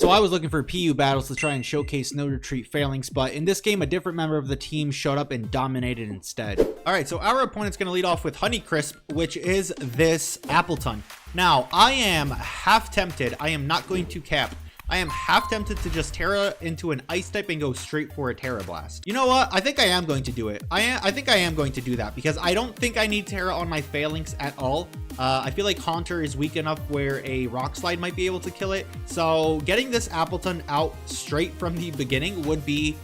So I was looking for PU battles to try and showcase no retreat phalanx, but in this game a different member of the team showed up and dominated instead. Alright, so our opponent's going to lead off with Honeycrisp, which is this Appleton. Now, I am half tempted, I am not going to cap. I am half tempted to just Terra into an Ice type and go straight for a Terra Blast. You know what? I think I am going to do it. I think I am going to do that because I don't think I need Terra on my Phalanx at all. I feel like Haunter is weak enough where a Rock Slide might be able to kill it. So getting this Appleton out straight from the beginning would be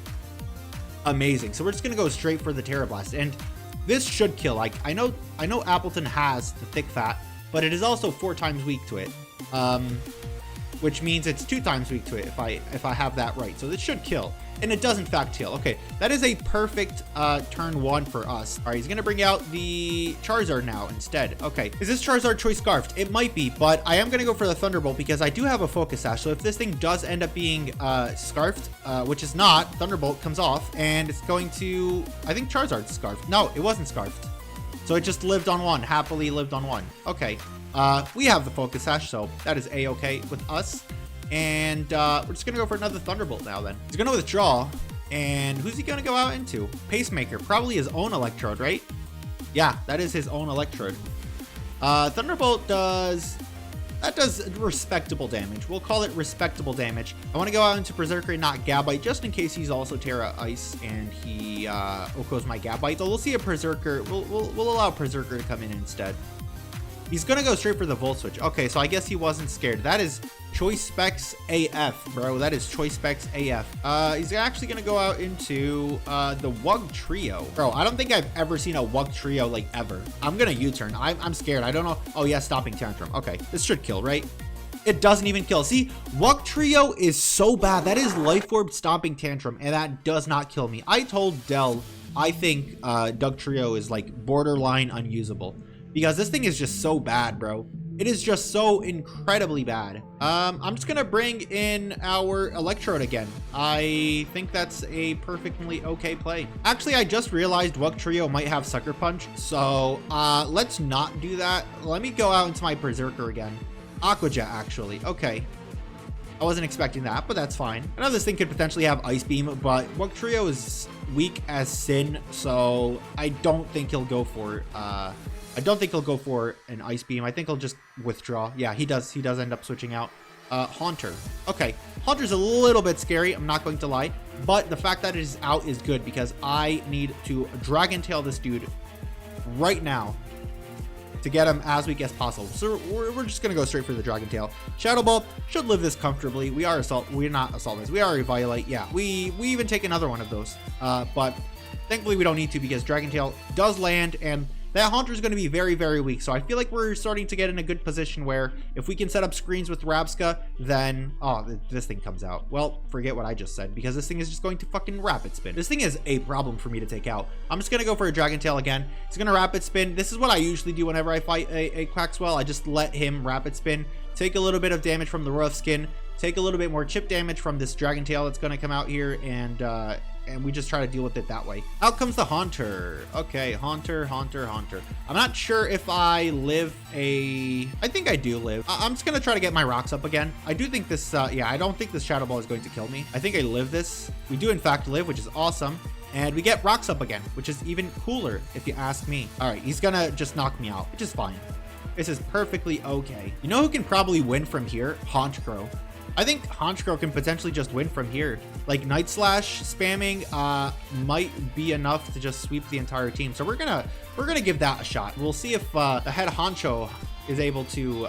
amazing. So we're just going to go straight for the Terra Blast. And this should kill. Like, I know Appleton has the thick fat, but it is also 4 times weak to it. Which means it's 2 times weak to it if I have that right. So this should kill. And it does in fact kill. Okay, that is a perfect turn 1 for us. All right, he's gonna bring out the Charizard now instead. Okay, is this Charizard Choice Scarfed? It might be, but I am gonna go for the Thunderbolt because I do have a Focus Sash. So if this thing does end up being Scarfed, which is not, Thunderbolt comes off and it's going to, I think Charizard's Scarfed. No, it wasn't Scarfed. So it just lived on 1, happily lived on 1. Okay. We have the Focus Sash, so that is a-okay with us. And we're just gonna go for another Thunderbolt now then. He's gonna withdraw, and who's he gonna go out into? Pacemaker, probably his own Electrode, right? Yeah, that is his own Electrode. Thunderbolt does respectable damage. We'll call it respectable damage. I want to go out into Berserker and not Gabite, just in case he's also Terra Ice and he Oko's my Gabite. So we'll see a Berserker. We'll allow Berserker to come in instead. He's gonna go straight for the Volt Switch. Okay, so I guess he wasn't scared. That is Choice Specs AF, bro. That is Choice Specs AF. He's actually gonna go out into the Wug Trio. Bro, I don't think I've ever seen a Wug Trio, like, ever. I'm gonna U-turn. I'm scared. I don't know. Oh, yeah, Stopping Tantrum. Okay, this should kill, right? It doesn't even kill. See, Wug Trio is so bad. That is Life Orb Stomping Tantrum, and that does not kill me. I told Del, I think Doug Trio is, like, borderline unusable. Because this thing is just so bad, bro. It is just so incredibly bad. I'm just gonna bring in our Electrode again. I think that's a perfectly okay play. Actually, I just realized Wug Trio might have Sucker Punch, so let's not do that. Let me go out into my Berserker again. Aqua Jet, actually. Okay. I wasn't expecting that, but that's fine. I know this thing could potentially have Ice Beam, but Wug Trio is weak as sin, so I don't think he'll go for an Ice Beam. I think he'll just withdraw. Yeah, he does end up switching out. Haunter. Okay, Haunter's a little bit scary, I'm not going to lie, but the fact that it is out is good because I need to Dragon Tail this dude right now to get him as weak as possible. So we're just gonna go straight for the Dragon Tail. Shadow Ball should live this comfortably. We're not Assault Vest. We are a Violite. Yeah, we even take another one of those. But thankfully we don't need to because Dragon Tail does land and that Haunter is going to be very, very weak. So I feel like we're starting to get in a good position where if we can set up screens with Rabska, then, oh, this thing comes out. Well, forget what I just said because this thing is just going to fucking Rapid Spin. This thing is a problem for me to take out. I'm just going to go for a Dragon Tail again. He's going to Rapid Spin. This is what I usually do whenever I fight a Quaxwell. I just let him Rapid Spin, take a little bit of damage from the Rough Skin, take a little bit more chip damage from this Dragon Tail that's going to come out here, and we just try to deal with it that way. Out comes the Haunter. Okay, Haunter. I'm not sure if I live I think I do live. I'm just gonna try to get my rocks up again. I do think this, yeah, I don't think this Shadow Ball is going to kill me. I think I live this. We do in fact live, which is awesome. And we get rocks up again, which is even cooler if you ask me. All right, he's gonna just knock me out, which is fine. This is perfectly okay. You know who can probably win from here? Honchkrow. I think Honchkrow can potentially just win from here. Like Night Slash spamming might be enough to just sweep the entire team. So we're gonna give that a shot. We'll see if the head honcho is able to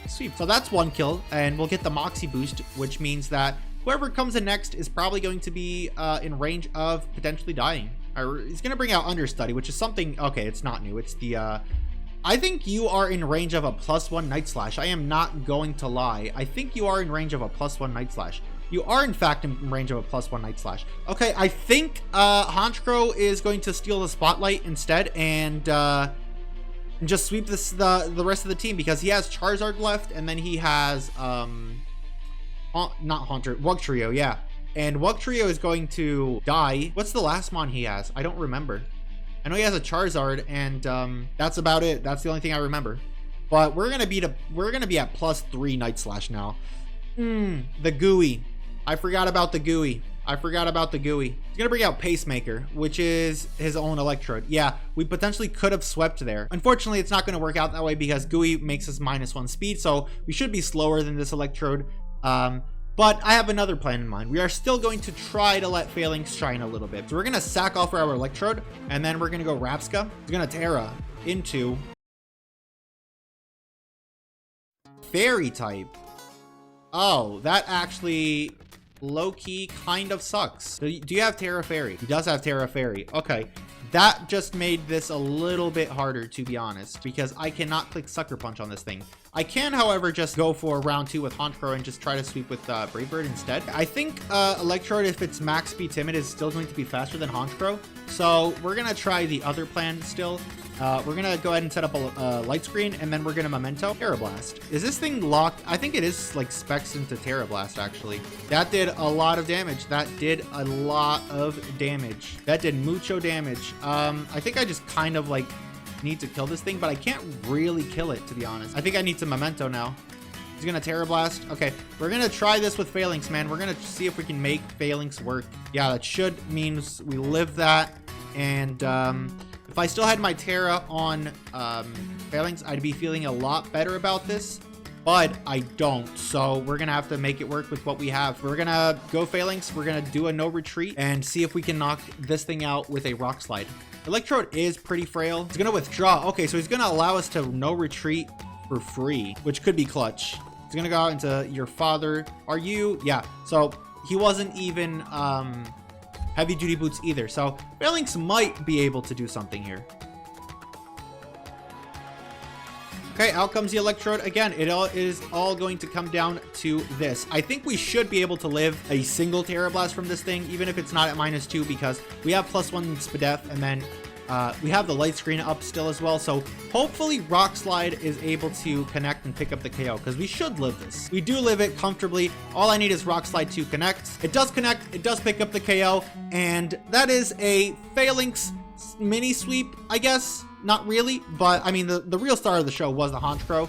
sweep. So that's 1 kill, and we'll get the Moxie boost, which means that whoever comes in next is probably going to be in range of potentially dying. He's gonna bring out Understudy, which is something. Okay, it's not new. It's the I think you are in range of a +1 Night Slash. I am not going to lie. I think you are in range of a +1 Night Slash. You are, in fact, in range of a +1 Night Slash. Okay, I think Honchkrow is going to steal the spotlight instead and just sweep the rest of the team because he has Charizard left and then he has, not Haunter, Wug Trio, yeah. And Wug Trio is going to die. What's the last mon he has? I don't remember. I know he has a Charizard, and that's about it. That's the only thing I remember. But we're gonna be at +3 Night Slash now. The gooey. I forgot about the gooey. I forgot about the gooey. He's gonna bring out Pacemaker, which is his own electrode. Yeah, we potentially could have swept there. Unfortunately, it's not gonna work out that way because gooey makes us -1 speed, so we should be slower than this electrode. But I have another plan in mind. We are still going to try to let Phalanx shine a little bit. So we're gonna sack off our electrode, and then we're gonna go Rapska. He's gonna Terra into Fairy type. Oh, that actually low-key kind of sucks. Do you have Terra Fairy? He does have Terra Fairy. Okay. That just made this a little bit harder, to be honest, because I cannot click Sucker Punch on this thing. I can, however, just go for round 2 with Honchkrow and just try to sweep with Brave Bird instead. I think Electrode, if it's max speed timid, is still going to be faster than Honchkrow. So we're going to try the other plan still. We're going to go ahead and set up a light screen, and then we're going to Memento Terra Blast. Is this thing locked? I think it is like specs into Terra Blast, actually. That did a lot of damage. That did a lot of damage. That did mucho damage. I think I just kind of like need to kill this thing, but I can't really kill it, to be honest. I think I need to Memento now. He's gonna Terra Blast. Okay, we're gonna try this with Phalanx, man. We're gonna see if we can make Phalanx work. Yeah, that should means we live that. And if I still had my Terra on Phalanx, I'd be feeling a lot better about this. But I don't, so we're gonna have to make it work with what we have. We're gonna go Phalanx, we're gonna do a no retreat, and see if we can knock this thing out with a Rock Slide. Electrode is pretty frail. He's gonna withdraw. Okay, so he's gonna allow us to no retreat for free, which could be clutch. He's gonna go out into your father. Are you? Yeah, so he wasn't even heavy duty boots either, so Phalanx might be able to do something here. Okay, out comes the Electrode. Again, it is all going to come down to this. I think we should be able to live a single Terra Blast from this thing, even if it's not at -2, because we have +1 Spadef, and then we have the light screen up still as well. So hopefully Rock Slide is able to connect and pick up the KO, because we should live this. We do live it comfortably. All I need is Rock Slide to connect. It does connect. It does pick up the KO, and that is a Phalanx mini sweep, I guess. Not really, but I mean, the real star of the show was the Honchkrow.